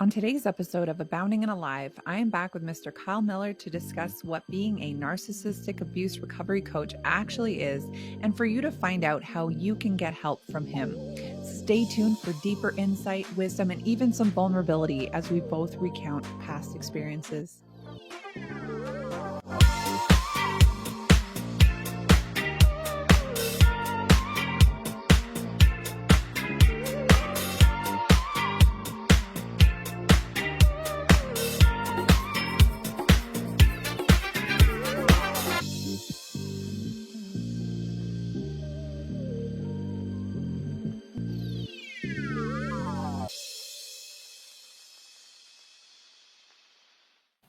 On today's episode of Abounding and Alive, I am back with Mr. Kyle Miller to discuss what being a narcissistic abuse recovery coach actually is, and for you to find out how you can get help from him. Stay tuned for deeper insight, wisdom, and even some vulnerability as we both recount past experiences.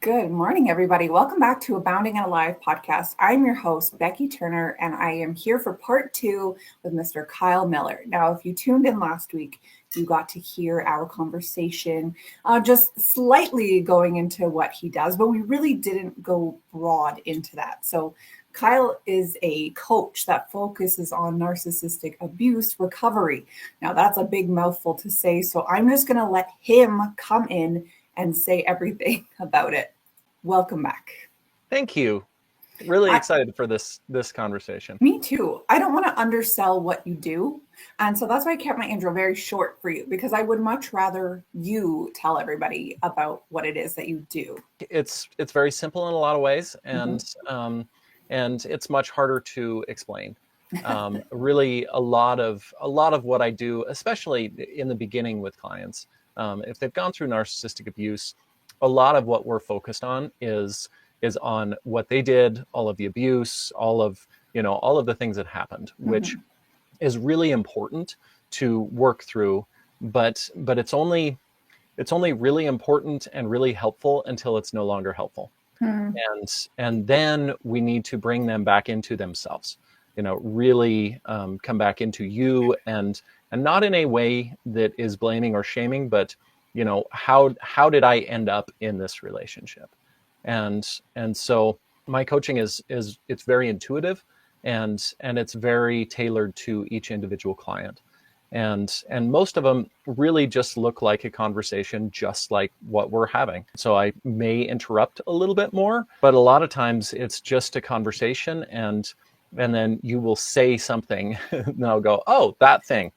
Good morning, everybody. Welcome back to Abounding and Alive podcast. I'm your host, Becky Turner, and I am here for part 2 with Mr. Kyle Miller. Now, if you tuned in last week, you got to hear our conversation, just slightly going into what he does, but we really didn't go broad into that. So Kyle is a coach that focuses on narcissistic abuse recovery. Now, that's a big mouthful to say, so I'm just going to let him come in and say everything about it. Welcome back. Thank you. Really excited for this conversation. Me too. I don't want to undersell what you do. And so that's why I kept my intro very short for you, because I would much rather you tell everybody about what it is that you do. It's very simple in a lot of ways, and it's much harder to explain. Really, a lot of what I do, especially in the beginning with clients, if they've gone through narcissistic abuse, a lot of what we're focused on is on what they did, all of the abuse, all of the things that happened, which is really important to work through. But it's only really important and really helpful until it's no longer helpful. And then we need to bring them back into themselves, really come back into you, and not in a way that is blaming or shaming, but how did I end up in this relationship? And so my coaching is it's very intuitive, and it's very tailored to each individual client. And most of them really just look like a conversation, just like what we're having. So I may interrupt a little bit more, but a lot of times it's just a conversation, and then you will say something, and I'll go, oh, that thing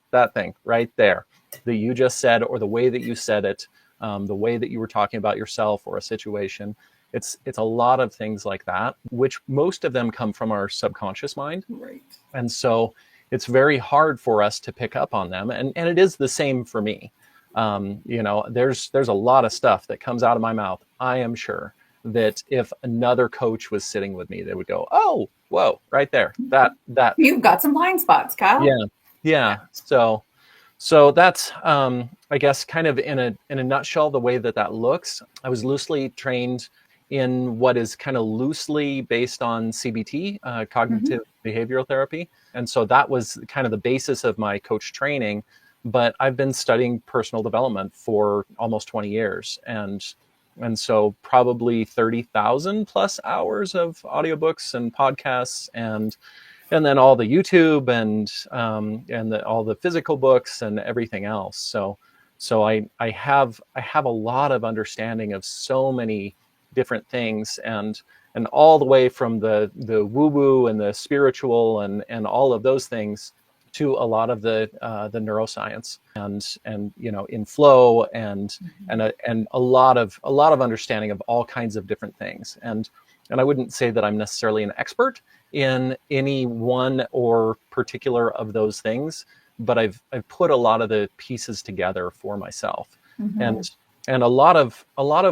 right there that you just said, or the way that you said it, the way that you were talking about yourself or a situation. It's a lot of things like that, which most of them come from our subconscious mind. Right. And so it's very hard for us to pick up on them. And it is the same for me. There's a lot of stuff that comes out of my mouth. I am sure that if another coach was sitting with me, they would go, oh, whoa, right there. That You've got some blind spots, Kyle. Yeah. So that's, I guess, kind of in a nutshell, the way that looks. I was loosely trained in what is kind of loosely based on CBT, cognitive behavioral therapy. And so that was kind of the basis of my coach training. But I've been studying personal development for almost 20 years. And so probably 30,000 plus hours of audiobooks and podcasts, and then all the YouTube and all the physical books and everything else. So I have a lot of understanding of so many different things, and all the way from the woo-woo and the spiritual and all of those things to a lot of the neuroscience and in flow and a lot of understanding of all kinds of different things. And I wouldn't say that I'm necessarily an expert in any one or particular of those things, but I've put a lot of the pieces together for myself. And a lot of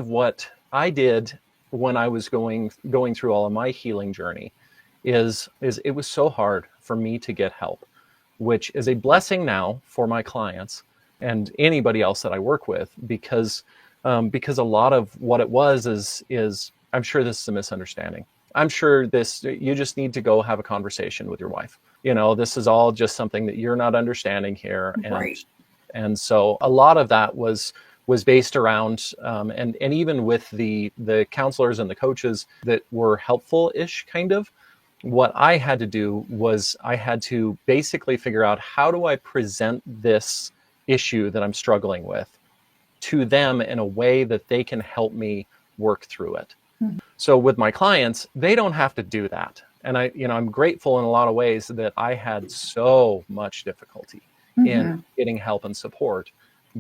what I did when I was going through all of my healing journey is it was so hard for me to get help, which is a blessing now for my clients and anybody else that I work with, because a lot of what it was is I'm sure this is a misunderstanding. I'm sure you just need to go have a conversation with your wife. This is all just something that you're not understanding here. Right. And so a lot of that was based around, and even with the counselors and the coaches that were helpful-ish kind of, what I had to do was I had to basically figure out, how do I present this issue that I'm struggling with to them in a way that they can help me work through it. Mhm. So with my clients, they don't have to do that. And I'm grateful in a lot of ways that I had so much difficulty in Mhm. getting help and support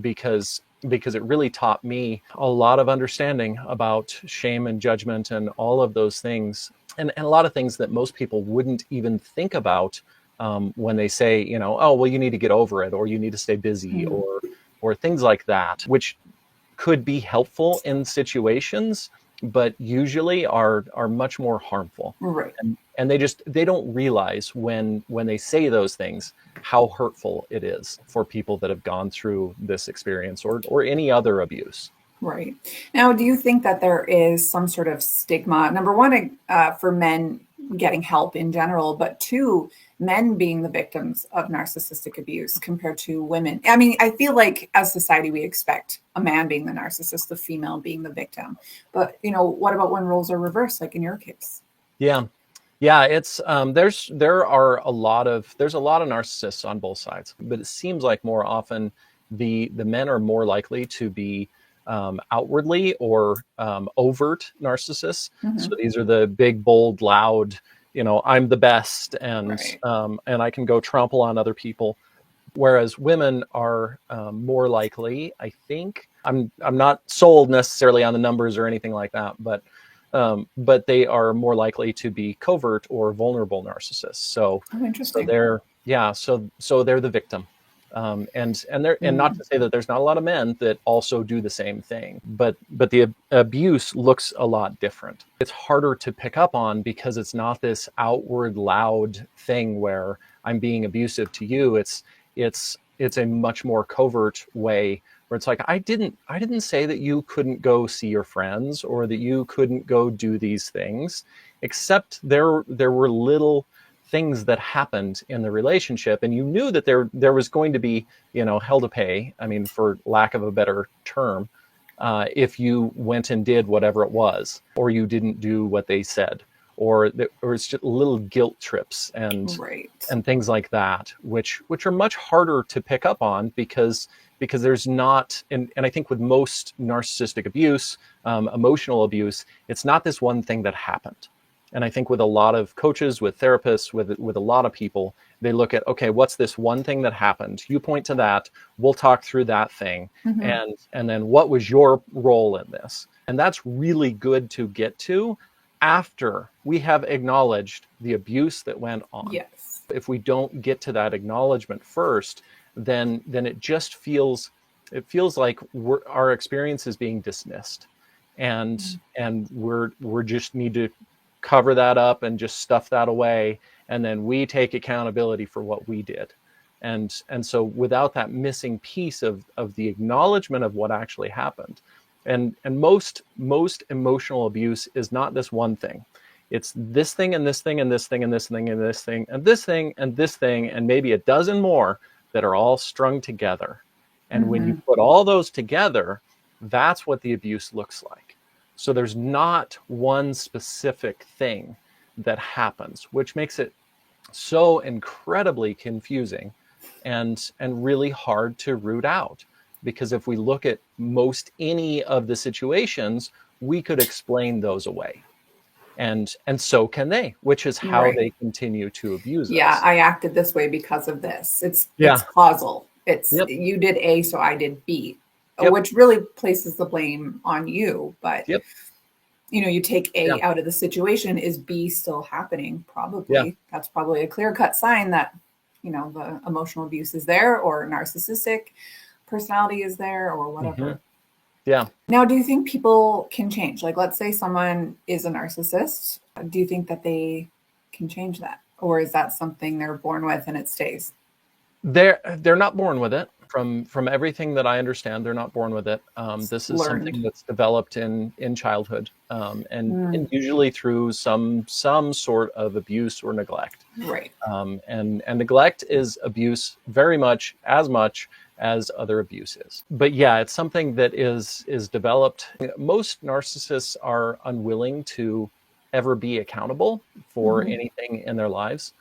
because it really taught me a lot of understanding about shame and judgment and all of those things, and a lot of things that most people wouldn't even think about when they say, oh, well, you need to get over it, or you need to stay busy, Mhm. or things like that, which could be helpful in situations, but usually are much more harmful. Right. And they don't realize when they say those things how hurtful it is for people that have gone through this experience or any other abuse. Right. Now, do you think that there is some sort of stigma, number one, for men getting help in general, but two, men being the victims of narcissistic abuse compared to women? I mean, I feel like as society, we expect a man being the narcissist, the female being the victim. But, what about when roles are reversed, like in your case? Yeah. Yeah, it's there's a lot of narcissists on both sides, but it seems like more often the men are more likely to be outwardly or overt narcissists. So Hmm. these are the big, bold, loud, I'm the best, Right. and I can go trample on other people. Whereas women are more likely, I think. I'm not sold necessarily on the numbers or anything like that, but they are more likely to be covert or vulnerable narcissists. Oh, So interesting. they're the victim, and not Mm. to say that there's not a lot of men that also do the same thing, but the abuse looks a lot different. It's harder to pick up on because it's not this outward loud thing where I'm being abusive to you. It's a much more covert way where it's like, I didn't say that you couldn't go see your friends or that you couldn't go do these things, except there were little things that happened in the relationship, and you knew that there was going to be, hell to pay, I mean, for lack of a better term, if you went and did whatever it was, or you didn't do what they said, or it's just little guilt trips Right. and things like that, which are much harder to pick up on because there's not, and I think with most narcissistic abuse, emotional abuse, it's not this one thing that happened. And I think with a lot of coaches, with therapists, with a lot of people, they look at, okay, what's this one thing that happened? You point to that, we'll talk through that thing, Hmm. and then what was your role in this? And that's really good to get to after we have acknowledged the abuse that went on. Yes. If we don't get to that acknowledgement first, then it just feels like our experience is being dismissed, and Mm. we're just need to cover that up and just stuff that away, and then we take accountability for what we did. And so without that missing piece of the acknowledgement of what actually happened, and most emotional abuse is not this one thing. It's this thing and this thing and this thing and this thing and this thing and this thing and this thing and maybe a dozen more that are all strung together. And when you Hmm. put all those together, that's what the abuse looks like. So there's not one specific thing that happens, which makes it so incredibly confusing and really hard to root out. Because if we look at most any of the situations, we could explain those away. And so can they, which is how Right. they continue to abuse Yeah, us. I acted this way because of this. It's Yeah. causal. It's Yep. you did A, so I did B, Yep. which really places the blame on you. But Yep. you take Yeah. A out of the situation, is B still happening? Yeah. Probably. That's probably a clear-cut sign that, the emotional abuse is there or narcissistic personality is there or Hmm. whatever. Yeah. Now, do you think people can change? Like, let's say someone is a narcissist. Do you think that they can change that? Or is that something they're born with and it stays? They're not born with it. From everything that I understand, they're not born with it. This is Learned. something that's developed in childhood, and Mm, usually through some sort of abuse or neglect. right. And neglect is abuse very much as other abuse is. But yeah, it's something that is developed. Most narcissists are unwilling to ever be accountable for Hmm. anything in their lives.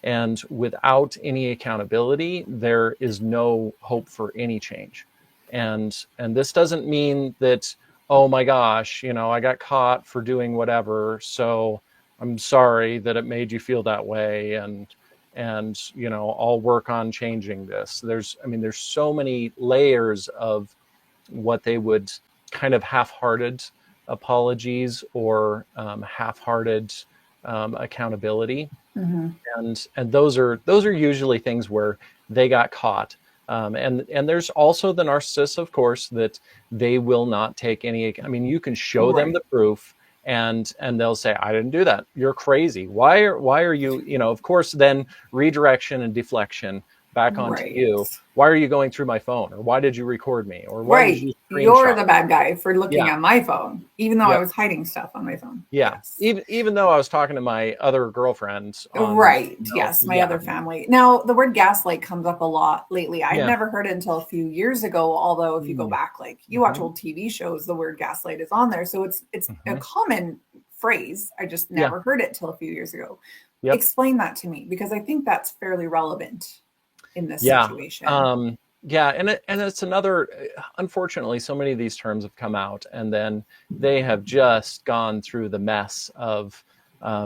And without any accountability, there is no hope for any change. And this doesn't mean that, oh my gosh, I got caught for doing whatever, so I'm sorry that it made you feel that way, and I'll work on changing this. There's so many layers of what they would kind of half-hearted apologies or half-hearted accountability. Mm-hmm. And those are usually things where they got caught. And there's also the narcissists, of course, that they will not take any. You can show them the proof, and they'll say, "I didn't do that. You're crazy. Why are you?" Of course, then redirection and deflection back onto you. Why are you going through my phone? Or why did you record me? Or why did you screenshot? You're the bad guy for looking at my phone, even though I was hiding stuff on my phone. Yeah. Yes. Even though I was talking to my other girlfriends. Yes. My other family. Now, the word gaslight comes up a lot lately. I'd never heard it until a few years ago. Although if you go back, like you watch old TV shows, the word gaslight is on there. So it's a common phrase. I just never heard it till a few years ago. Yep. Explain that to me, because I think that's fairly relevant in this situation. And it's another, unfortunately, so many of these terms have come out, and then they have just gone through the mess of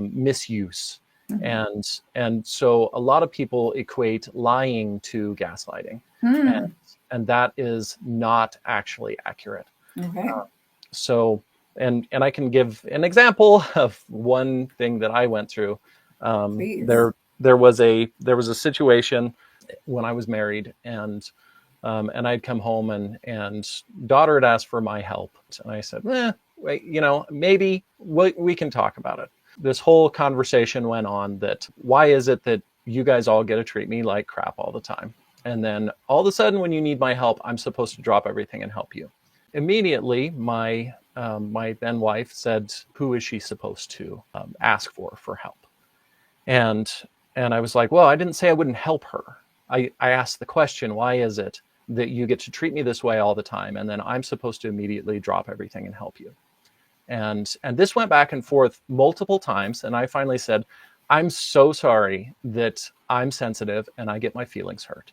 misuse. And so a lot of people equate lying to gaslighting, and that is not actually accurate. Okay. And I can give an example of one thing that I went through. There was a situation when I was married, and I'd come home and daughter had asked for my help, and I said, wait, maybe we can talk about it. This whole conversation went on that, why is it that you guys all get to treat me like crap all the time? And then all of a sudden, when you need my help, I'm supposed to drop everything and help you. Immediately, my then wife said, who is she supposed to ask for help? And I was like, well, I didn't say I wouldn't help her. I asked the question, why is it that you get to treat me this way all the time, and then I'm supposed to immediately drop everything and help you? And this went back and forth multiple times, and I finally said, I'm so sorry that I'm sensitive and I get my feelings hurt,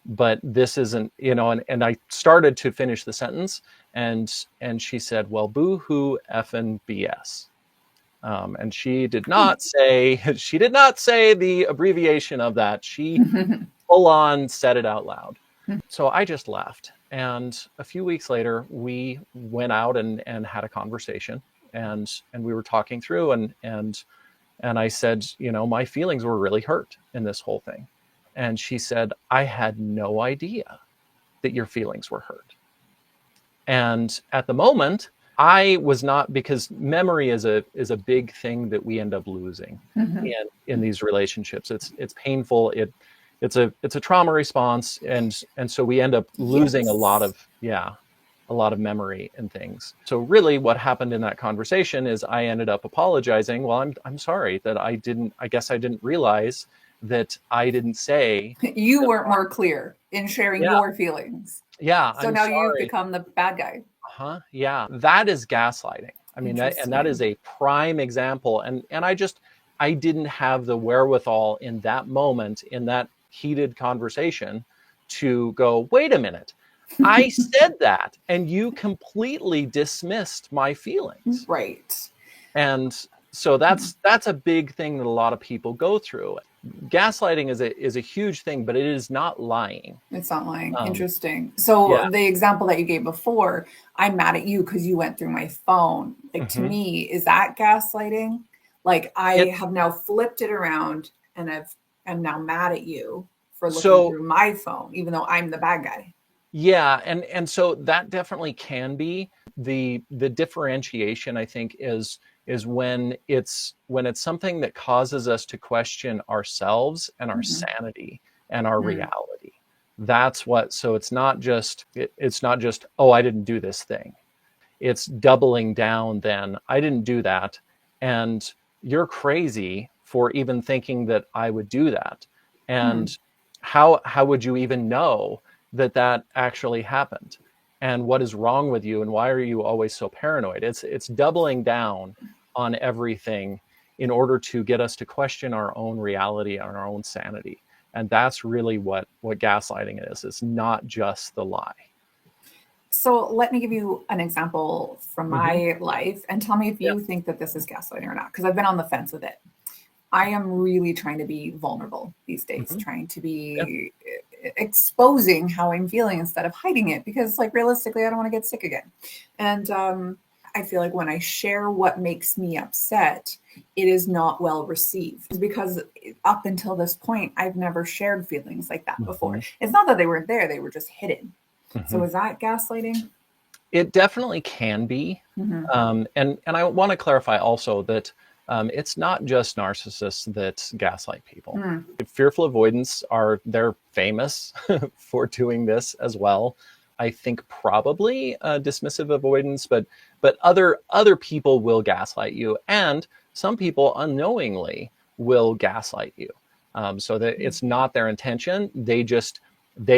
but this isn't, and I started to finish the sentence, and she said, well, boo-hoo effing BS. And she did not say the abbreviation of that. She full on said it out loud. So I just left. And a few weeks later, we went out and had a conversation, and we were talking through, and I said, my feelings were really hurt in this whole thing. And she said, I had no idea that your feelings were hurt. And at the moment, I was not, because memory is a big thing that we end up losing in these relationships. It's painful. It's a trauma response, and so we end up losing a lot of memory and things. So really, what happened in that conversation is I ended up apologizing. Well, I'm sorry that I guess I didn't realize that I didn't say. You weren't more clear in sharing your feelings. Yeah. So now you've become the bad guy. Yeah. That is gaslighting. That is a prime example. And I didn't have the wherewithal in that moment, in that heated conversation, to go, wait a minute, I said that, and you completely dismissed my feelings. Right. And so that's a big thing that a lot of people go through. Gaslighting is a huge thing, but it is not lying. It's not lying. Interesting. So the example that you gave before, I'm mad at you because you went through my phone. Like, to me, is that gaslighting? Like, I have now flipped it around, and I'm now mad at you for looking through my phone, even though I'm the bad guy. Yeah, and so that definitely can be the differentiation. I think is when it's something that causes us to question ourselves and our sanity and our reality. That's what. So it's not just oh, I didn't do this thing. It's doubling down. Then I didn't do that, and you're crazy for even thinking that I would do that. And how would you even know that actually happened? And what is wrong with you? And why are you always so paranoid? It's doubling down on everything in order to get us to question our own reality and our own sanity. And that's really what gaslighting is. It's not just the lie. So let me give you an example from Hmm. my life and tell me if Yeah. you think that this is gaslighting or not, because I've been on the fence with it. I am really trying to be vulnerable these days, Hmm. trying to Yeah. be exposing how I'm feeling instead of hiding it, because like realistically, I don't want to get sick again. And I feel like when I share what makes me upset, it is not well received because up until this point, I've never shared feelings like that before. Hmm. It's not that they weren't there, they were just hidden. So Hmm. is that gaslighting? It definitely can be. Mm-hmm. And I want to clarify also that it's not just narcissists that gaslight people. Mm. Fearful avoidance they're famous for doing this as well. I think probably dismissive avoidance, but other people will gaslight you, and some people unknowingly will gaslight you. So that it's not their intention. They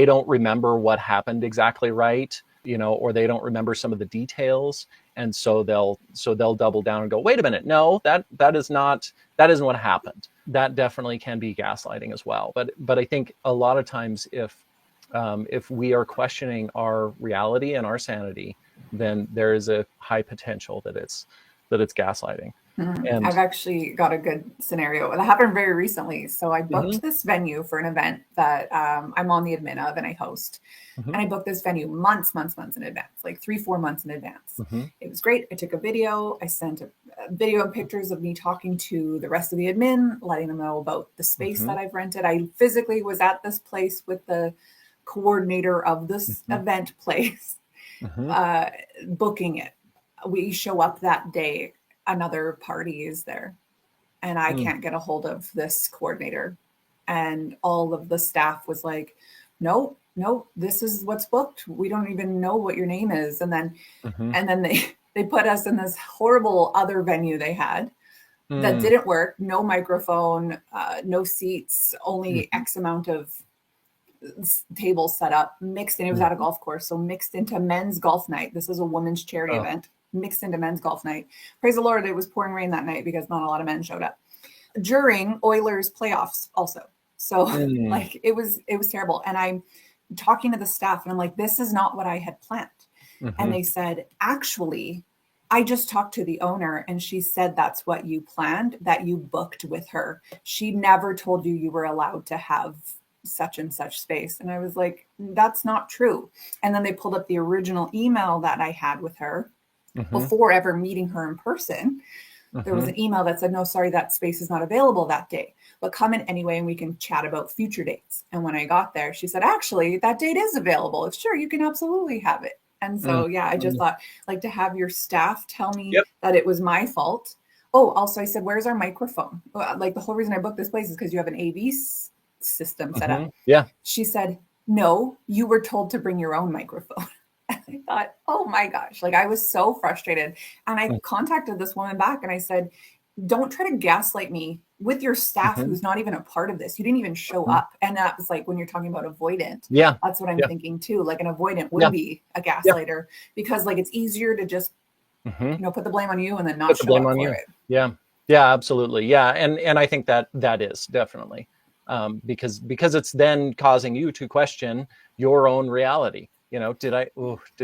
don't remember what happened exactly right, or they don't remember some of the details, and so they'll double down and go, wait a minute, no, that isn't what happened. That definitely can be gaslighting as well. But I think a lot of times if we are questioning our reality and our sanity, then there is a high potential that it's gaslighting. I've And actually got a good scenario that happened very recently. So I hmm. booked this venue for an event that I'm on the admin of and I host. Hmm. And I booked this venue months in advance, like 3, 4 months in advance. Hmm. It was great. I took a video. I sent a video and pictures of me talking to the rest of the admin, letting them know about the space Hmm. that I've rented. I physically was at this place with the coordinator of this Hmm. event place, Hmm. uh, booking it. We show up that day, another party is there, and I Hmm. can't get a hold of this coordinator. And all of the staff was like, no, no, this is what's booked. We don't even know what your name is. Hmm. And then they put us in this horrible other venue they had that Hmm. didn't work. No microphone, no seats, only Hmm. X amount of tables set up, mixed in. It was at a Hmm. golf course, so mixed into men's golf night. This is a women's charity Oh. event, mixed into men's golf night. Praise the Lord, it was pouring rain that night because not a lot of men showed up during Oilers playoffs also. So Hmm. like it was terrible. And I'm talking to the staff and I'm like, this is not what I had planned. And Hmm. they said, actually, I just talked to the owner and she said that's what you planned, that you booked with her. She never told you you were allowed to have such and such space. And I was like, that's not true. And then they pulled up the original email that I had with her Hmm. before ever meeting her in person. There was Hmm. an email that said, no, sorry, that space is not available that day, but come in anyway and we can chat about future dates. And when I got there, she said, actually, that date is available. It's sure, you can absolutely have it. And Hmm. so, yeah, I just thought, like, to have your staff tell me Yep. that it was my fault. Oh, also, I said, where's our microphone? Like, the whole reason I booked this place is because you have an AV system set Hmm. up. Yeah. She said, no, you were told to bring your own microphone. And I thought, oh my gosh, like I was so frustrated. And I contacted this woman back and I said, don't try to gaslight me with your staff Hmm. who's not even a part of this. You didn't even show Hmm. up. And that was like when you're talking about avoidant, Yeah. that's what I'm Yeah. thinking too. Like an avoidant would Yeah. be a Yeah. gaslighter because like it's easier to just, Hmm. put the blame on you and then not Put the show blame up on for you. it. Yeah. Yeah, absolutely. Yeah. And I think that is definitely because it's then causing you to question your own reality. Did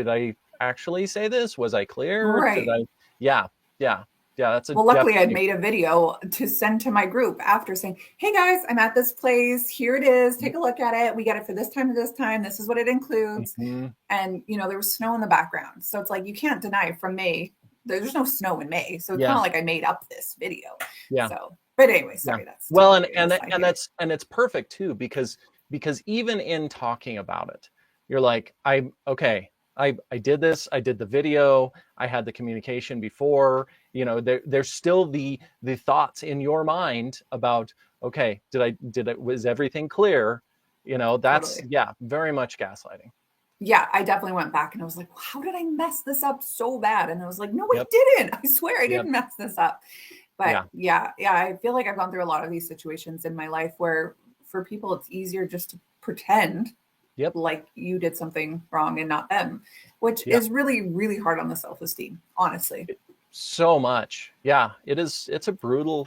I actually say this? Was I clear? Did Right. I? Yeah. Yeah. Yeah. That's a Well, luckily, I'd definitely. made a video to send to my group after saying, hey guys, I'm at this place. Here it is. Take a look at it. We got it for this time to this time. This is what it includes. Hmm. And, there was snow in the background. So it's like, you can't deny from May. There's no snow in May. So it's not Yeah. like I made up this video. Yeah. So, but anyway, Yeah. sorry, that's Well, totally and an and aside and here. that's and it's perfect too because even in talking about it, you're like, I okay, I did this, I did the video, I had the communication before, there's still the thoughts in your mind about, okay, was everything clear? That's, Totally. yeah, very much gaslighting. Yeah, I definitely went back and I was like, how did I mess this up so bad? And I was like, no, I Yep. didn't. I swear I Yep. didn't mess this up. But Yeah. yeah, I feel like I've gone through a lot of these situations in my life where for people it's easier just to pretend Yep. like you did something wrong and not them, which Yeah. is really, really hard on the self-esteem, honestly. So much. Yeah, it is. It's a brutal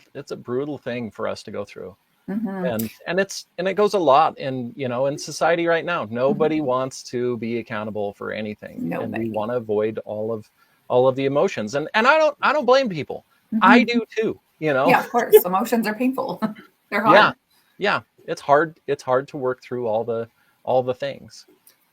thing for us to go through. Mm-hmm. And it goes a lot in, in society right now. Nobody wants to be accountable for anything, and we Nobody. want to avoid all of the emotions. And I don't blame people. I Mm-hmm. do too, Yeah, of course. Emotions are painful. They're Yeah, hard. yeah. It's hard to work through all the things.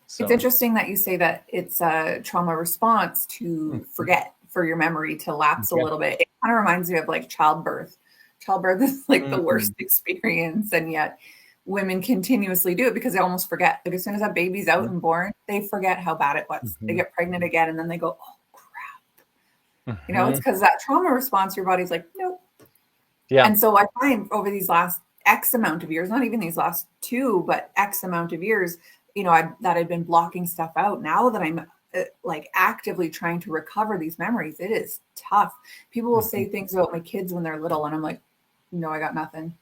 It's So, interesting that you say that it's a trauma response to mhm, forget, for your memory to lapse a yeah. little bit. It kind of reminds me of like childbirth. Childbirth is like the worst Mhm, experience, and yet women continuously do it because they almost forget. Like as soon as that baby's out mhm, and born, they forget how bad it was. They mhm, get pregnant again, and then they go, "Oh crap!" It's mhm. because that trauma response. Your body's like, "Nope." Yeah. And so I find over these last X amount of years, not even these last two, but X amount of years, that I've been blocking stuff out. Now that I'm like actively trying to recover these memories, it is tough. People will Mhm. say things about my kids when they're little, and I'm like, no, I got nothing.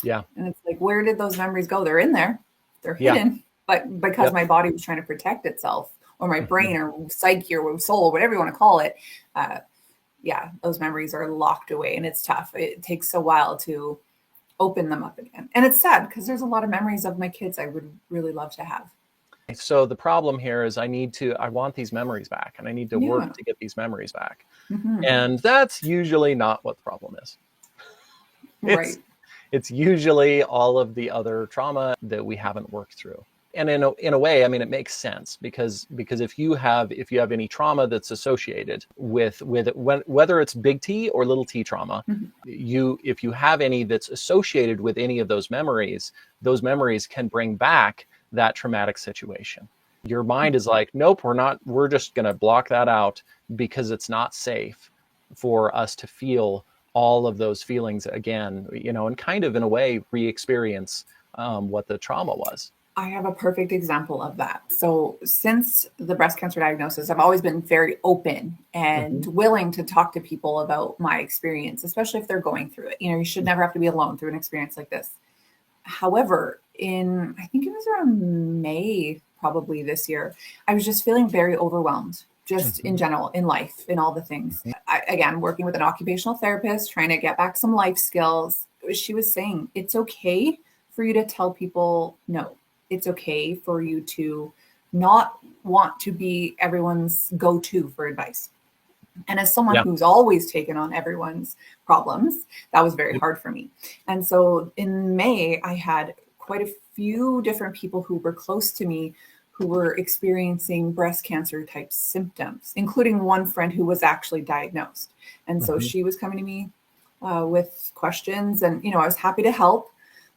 Yeah. And it's like, where did those memories go? They're in there, they're Yeah. hidden, but because Yep. my body was trying to protect itself, or my Mhm. brain, or psyche, or soul, or whatever you want to call it, uh, yeah, those memories are locked away, and it's tough. It takes a while to open them up again. And it's sad because there's a lot of memories of my kids I would really love to have. So the problem here is I want these memories back, and I need to work Yeah. to get these memories back. Hmm. And that's usually not what the problem is. It's Right. it's usually all of the other trauma that we haven't worked through. And in a way, I mean, it makes sense because if you have any trauma that's associated with whether it's big T or little T trauma, Hmm. if you have any that's associated with any of those memories can bring back that traumatic situation. Your mind is like, nope, we're just going to block that out because it's not safe for us to feel all of those feelings again, and kind of in a way re-experience what the trauma was. I have a perfect example of that. So, since the breast cancer diagnosis, I've always been very open and Hmm. willing to talk to people about my experience, especially if they're going through it. You should never have to be alone through an experience like this. However, I think it was around May, probably this year, I was just feeling very overwhelmed, just in Hmm. general, in life, in all the things. Hmm. Again, working with an occupational therapist, trying to get back some life skills. She was saying, it's okay for you to tell people no. It's okay for you to not want to be everyone's go to for advice. And as someone Yeah. who's always taken on everyone's problems, that was very Yep. hard for me. And so in May, I had quite a few different people who were close to me who were experiencing breast cancer type symptoms, including one friend who was actually diagnosed. And so Hmm. she was coming to me with questions, and I was happy to help.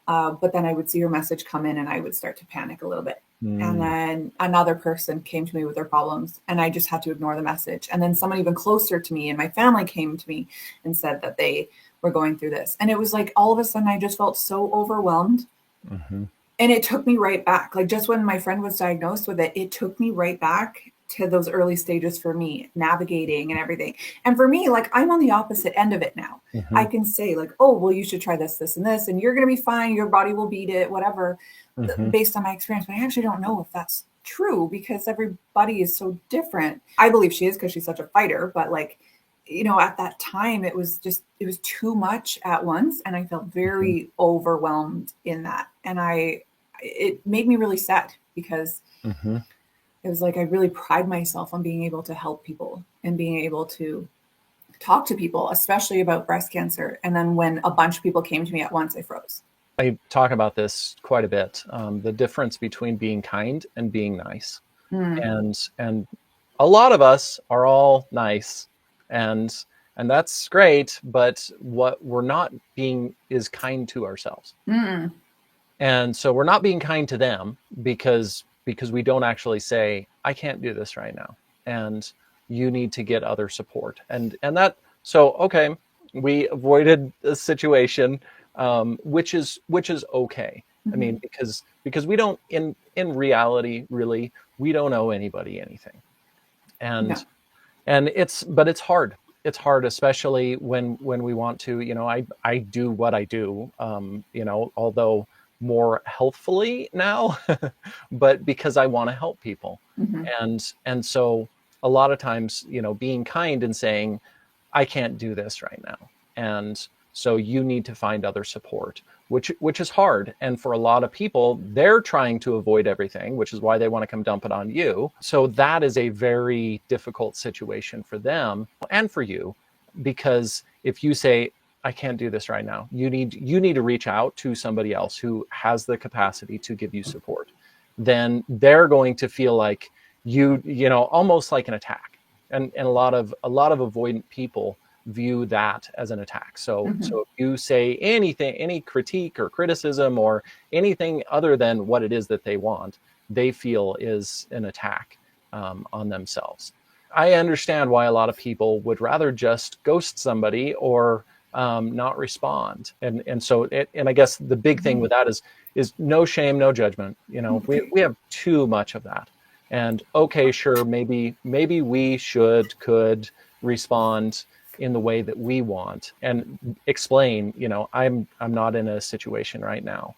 But then I would see her message come in, and I would start to panic a little bit. And Mm. then another person came to me with their problems, and I just had to ignore the message. And then someone even closer to me and my family came to me and said that they were going through this. And it was like all of a sudden I just felt so overwhelmed. Hmm. And it took me right back. Like just when my friend was diagnosed with it, it took me right back to those early stages for me, navigating and everything. And for me, like I'm on the opposite end of it now. I Hmm. can say, like, oh, well, you should try this, this, and this, and you're going to be fine. Your body will beat it, whatever, Hmm. based on my experience. But I actually don't know if that's true because everybody is so different. I believe she is because she's such a fighter, but like, at that time, it was too much at once. And I felt Hmm. very overwhelmed in that. And it made me really sad because Hmm. it was like I really pride myself on being able to help people and being able to talk to people, especially about breast cancer. And then when a bunch of people came to me at once, I froze. I talk about this quite a bit. The difference between being kind and being nice, Mm, and a lot of us are all nice, and and that's great. But what we're not being is kind to ourselves. mm, And so we're not being kind to them because we don't actually say, I can't do this right now, and you need to get other support. And that, so okay, we avoided a situation, which is okay. I mm-hmm. mean, because we don't, in reality, really, we don't owe anybody anything. No. And it's hard. It's hard, especially when we want to, I do what I do, although more healthfully now, but because I want to help people. Mm-hmm. And so a lot of times, being kind and saying, I can't do this right now. And So you need to find other support, which is hard. And for a lot of people, they're trying to avoid everything, which is why they want to come dump it on you. So that is a very difficult situation for them and for you, because if you say, I can't do this right now, you need to reach out to somebody else who has the capacity to give you support. Then they're going to feel like almost like an attack. And a lot of avoidant people view that as an attack. So if you say anything, any critique or criticism or anything other than what it is that they want, they feel is an attack on themselves. I understand why a lot of people would rather just ghost somebody or not respond. And so I guess the big thing with that is no shame, no judgment. We have too much of that. And okay, sure, maybe we could respond in the way that we want and explain, I'm not in a situation right now.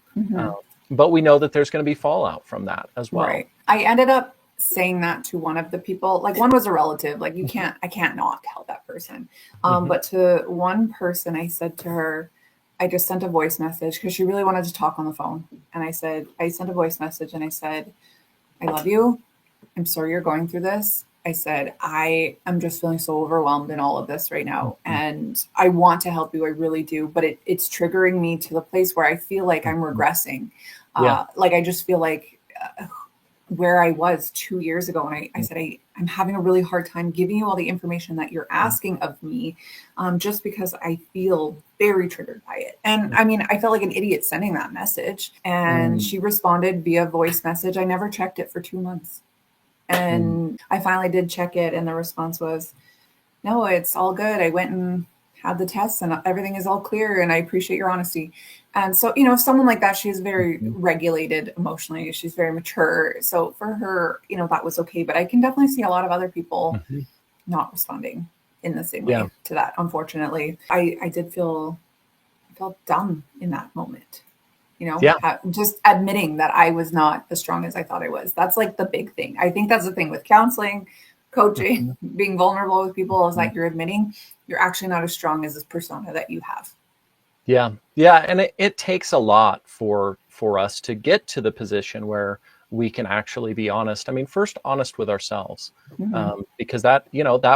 But we know that there's going to be fallout from that as well. Right. I ended up saying that to one of the people, like one was a relative, like I can't not tell that person. But to one person, I said to her, I just sent a voice message because she really wanted to talk on the phone. And I sent a voice message and I said, I love you. I'm sorry you're going through this. I said, I am just feeling so overwhelmed in all of this right now. And I want to help you. I really do. But it's triggering me to the place where I feel like I'm regressing. Like I just feel like where I was 2 years ago. And I said, I'm having a really hard time giving you all the information that you're asking of me, just because I feel very triggered by it. And I mean, I felt like an idiot sending that message. And she responded via voice message. I never checked it for 2 months. And I finally did check it. And the response was, no, it's all good. I went and had the tests and everything is all clear. And I appreciate your honesty. And so, someone like that, she's very regulated emotionally. She's very mature. So for her, that was okay. But I can definitely see a lot of other people not responding in the same way to that. Unfortunately, I felt dumb in that moment. Just admitting that I was not as strong as I thought I was. That's like the big thing. I think that's the thing with counseling, coaching, being vulnerable with people is like you're admitting you're actually not as strong as this persona that you have. Yeah. Yeah. And it takes a lot for us to get to the position where we can actually be honest. I mean, first honest with ourselves, because that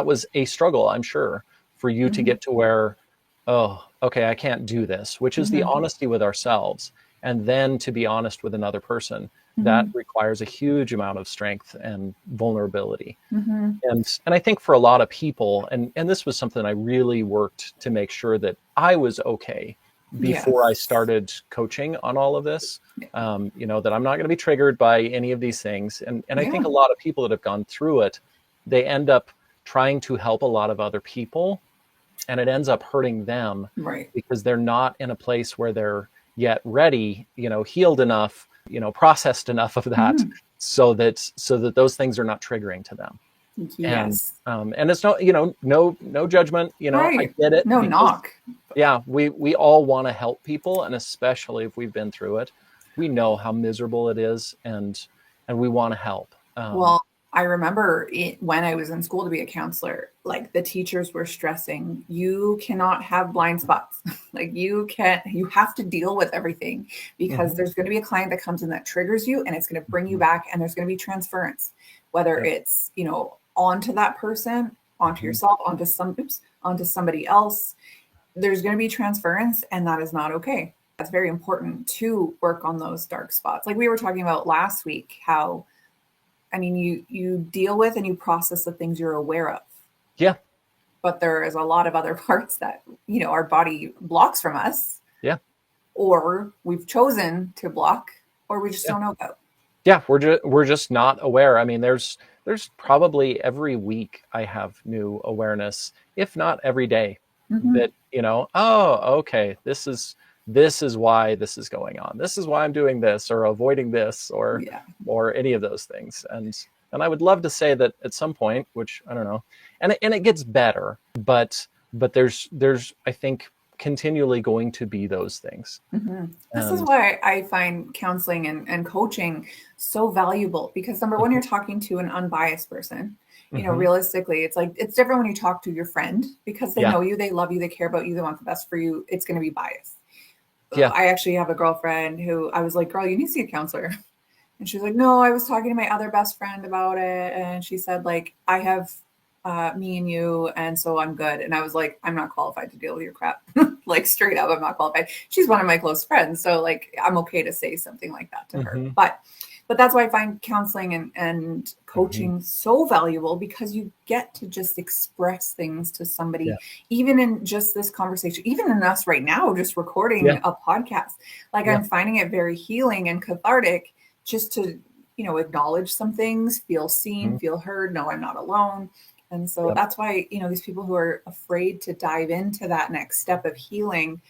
was a struggle, I'm sure, for you to get to where, oh, okay, I can't do this, which is the honesty with ourselves. And then to be honest with another person, that requires a huge amount of strength and vulnerability. And I think for a lot of people, and this was something I really worked to make sure that I was okay before I started coaching on all of this, that I'm not going to be triggered by any of these things. And I think a lot of people that have gone through it, they end up trying to help a lot of other people, and it ends up hurting them because they're not in a place where they're yet ready, healed enough, processed enough of that so that those things are not triggering to them. Yes. And it's no judgment, I get it. No knock. Yeah. We all want to help people. And especially if we've been through it, we know how miserable it is and we want to help. Well, I remember when I was in school to be a counselor, like the teachers were stressing, you cannot have blind spots. Like you have to deal with everything because there's going to be a client that comes in that triggers you and it's going to bring you back and there's going to be transference, whether it's, onto that person, onto yourself, onto somebody else. There's going to be transference and that is not okay. That's very important to work on those dark spots. Like we were talking about last week, how you deal with and you process the things you're aware of. Yeah. But there is a lot of other parts that, our body blocks from us. Yeah. Or we've chosen to block, or we just don't know about. Yeah. We're just not aware. I mean, there's probably every week I have new awareness, if not every day, that, oh, okay, this is why this is going on. This is why I'm doing this or avoiding this or any of those things. And I would love to say that at some point, which I don't know, and it gets better, but there's I think continually going to be those things. Mm-hmm. This is And why I find counseling and coaching so valuable, because number one, mhm, you're talking to an unbiased person. mhm, Realistically, it's like it's different when you talk to your friend because they yeah, know you, they love you, they care about you, they want the best for you. It's going to be biased. yeah, I actually have a girlfriend who I was like, girl, you need to see a counselor. And she was like, no, I was talking to my other best friend about it. And she said, like, I have me and you, and so I'm good. And I was like, I'm not qualified to deal with your crap. Like, straight up, I'm not qualified. She's one of my close friends. So, like, I'm okay to say something like that to her. mhm, But that's why I find counseling and mhm, coaching so valuable, because you get to just express things to yeah, somebody, even in just this conversation, even in us right now, just yeah, recording a podcast. Like, yeah, I'm finding it very healing and cathartic just to, acknowledge some things, feel seen, mhm, feel heard, know I'm not alone. And so yeah. that's why, these people who are afraid to dive into that next step of healing,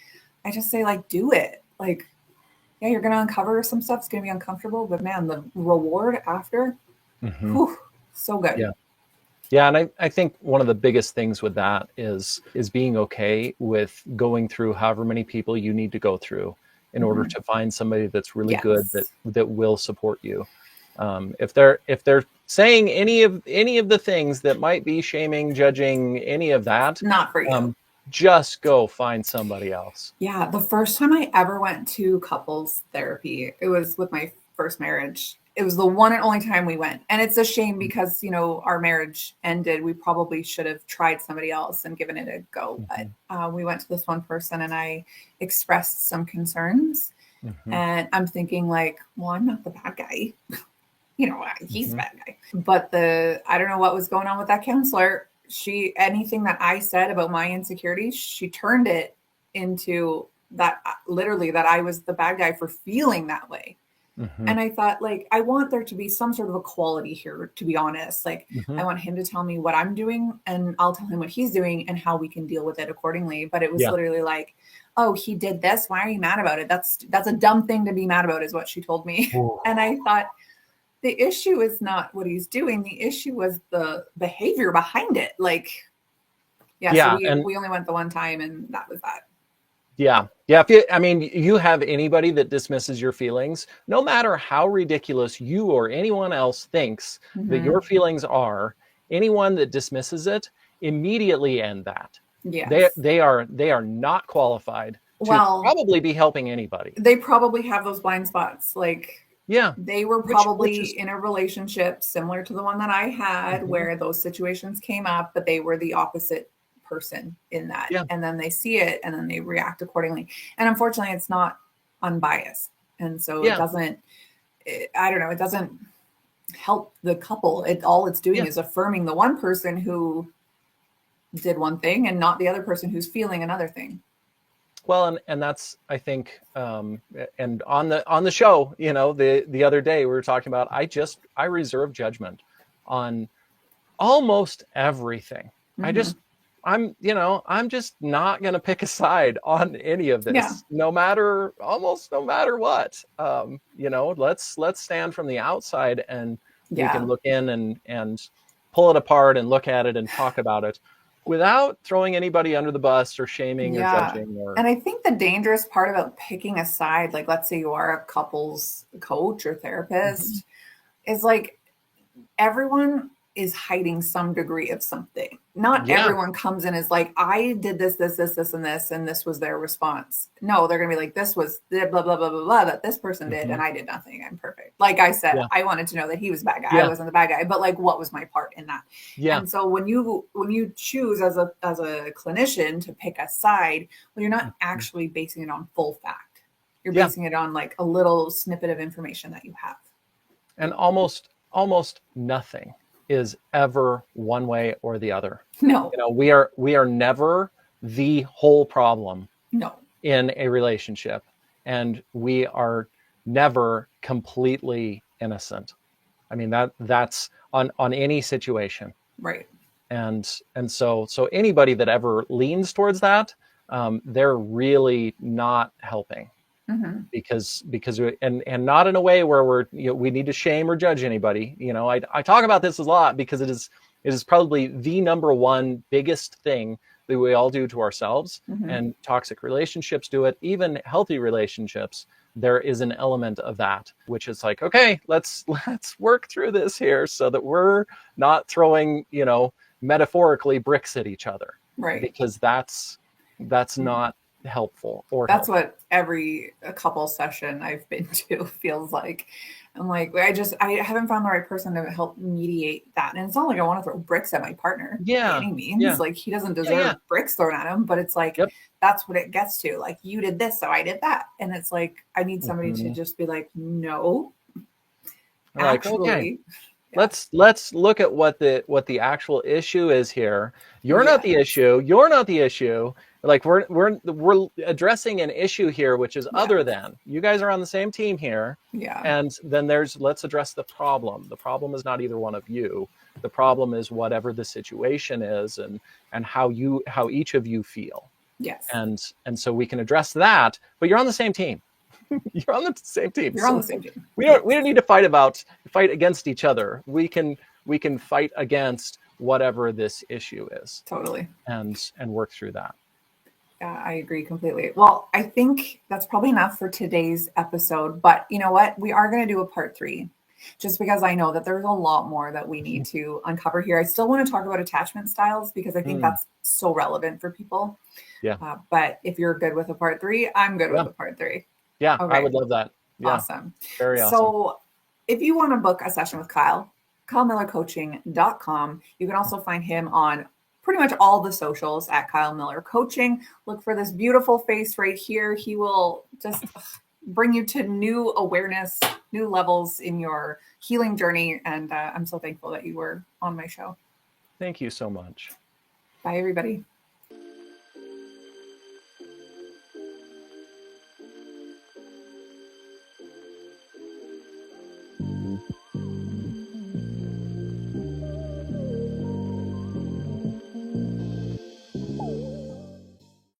I just say, like, do it. Like, yeah, you're going to uncover some stuff. It's going to be uncomfortable, but man, the reward after, Mhm, whew, so good. yeah. Yeah, and I think one of the biggest things with that is being okay with going through however many people you need to go through in order Mhm. to find somebody that's really good Yes. that will support you. If they're saying any of the things that might be shaming, judging, any of that, Not for you. um, just go find somebody else. Yeah, the first time I ever went to couples therapy, it was with my first marriage. It was the one and only time we went. And it's a shame because, our marriage ended. We probably should have tried somebody else and given it a go. But Mhm, we went to this one person and I expressed some concerns. mhm, And I'm thinking, like, well, I'm not the bad guy. He's the mhm. bad guy. But I don't know what was going on with that counselor. Anything that I said about my insecurities, she turned it into that, literally, that I was the bad guy for feeling that way. Mhm, And I thought, like, I want there to be some sort of equality here, to be honest. Like, I mhm. want him to tell me what I'm doing and I'll tell him what he's doing and how we can deal with it accordingly. But it was Yeah. literally like, oh, he did this. Why are you mad about it? That's a dumb thing to be mad about, is what she told me. Ooh. And I thought, the issue is not what he's doing. The issue was the behavior behind it. Like, yeah, so Yeah, we and we only went the one time and that was that. yeah. Yeah. I mean, you have anybody that dismisses your feelings, no matter how ridiculous you or anyone else thinks that Mm-hmm. your feelings are, anyone that dismisses it, immediately end that. They Yes. they are they are not qualified to Well, probably be helping anybody. they probably have those blind spots. Like, Yeah. they were Which probably is in a relationship similar to the one that I had, mhm, where those situations came up, but they were the opposite person in that. yeah. And then they see it and then they react accordingly. And unfortunately, it's not unbiased. And so Yeah. I don't know, it doesn't help the couple. All it's doing Yeah. is affirming the one person who did one thing and not the other person who's feeling another thing. Well, and that's, I think, and on the show, the other day we were talking about, I reserve judgment on almost everything. I Mm-hmm. just I'm just not going to pick a side on any of Yeah. this, no matter what. Let's stand from the outside and we can Yeah. look in and pull it apart and look at it and talk about it without throwing anybody under the bus or shaming or Yeah. judging or And I think the dangerous part about picking a side, like, let's say you are a couples coach or Mhm. therapist, is like, everyone is hiding some degree of something. Not Yeah, everyone comes in as like, I did this, and this was their response. No, they're going to be like, this was blah, blah, blah, blah, blah, that this person did, hmm, and I did nothing. I'm perfect. Like I said, yeah, I wanted to know that he was a bad guy. I yeah, wasn't the bad guy, but like, what was my part in that? yeah, And so when you choose as a clinician to pick a side, well, you're not mhm, actually basing it on full fact. You're yeah. basing it on like a little snippet of information that you have. And almost nothing is ever one way or the other. No, We are never the whole problem no, in a relationship, and we are never completely innocent. I mean, that's on any situation. right. And so anybody that ever leans towards that, they're really not helping, Hmm. and not in a way where we need to shame or judge anybody. I talk about this a lot because it is probably the number one biggest thing that we all do to ourselves, Mhm. and toxic relationships do it. Even healthy relationships, there is an element of that, which is like, okay, let's work through this here so that we're not throwing, metaphorically bricks at each other, Right. because that's not helpful or That's helpful. what every couple session I've been to feels like. I'm like, I haven't found the right person to help mediate that. And it's not like I want to throw bricks at my partner by Yeah, any yeah, means. Like, he doesn't yeah, yeah. deserve bricks thrown at him, but it's like, Yep. that's what it gets to. Like, you did this, so I did that. And it's like, I need somebody to Mhm. just be like, no, Like, okay, actually, yeah, let's look at what the actual issue is here. You're not yeah, the issue. You're not the issue. Like, we're addressing an issue here, which is yeah, other than. You guys are on the same team here, yeah, and then let's address the problem. The problem is not either one of you. The problem is whatever the situation is, and how each of you feel. yes. And so we can address that. But you're on the same team. You're on the same team. You're on So the same team. we Yes, don't need to fight against each other. We can fight against whatever this issue is, totally. and work through that. Yeah, I agree completely. Well, I think that's probably enough for today's episode. But you know what? We are going to do a part 3, just because I know that there's a lot more that we need to uncover here. I still want to talk about attachment styles because I think Mm, that's so relevant for people. yeah, But if you're good with a part 3, I'm good with yeah, a part 3. yeah. I Okay, would love that. Yeah, awesome. very awesome. So if you want to book a session with Kyle, KyleMillerCoaching.com. You can also find him on pretty much all the socials at Kyle Miller Coaching. Look for this beautiful face right here. He will just bring you to new awareness, new levels in your healing journey. And I'm so thankful that you were on my show. Thank you so much. Bye, everybody.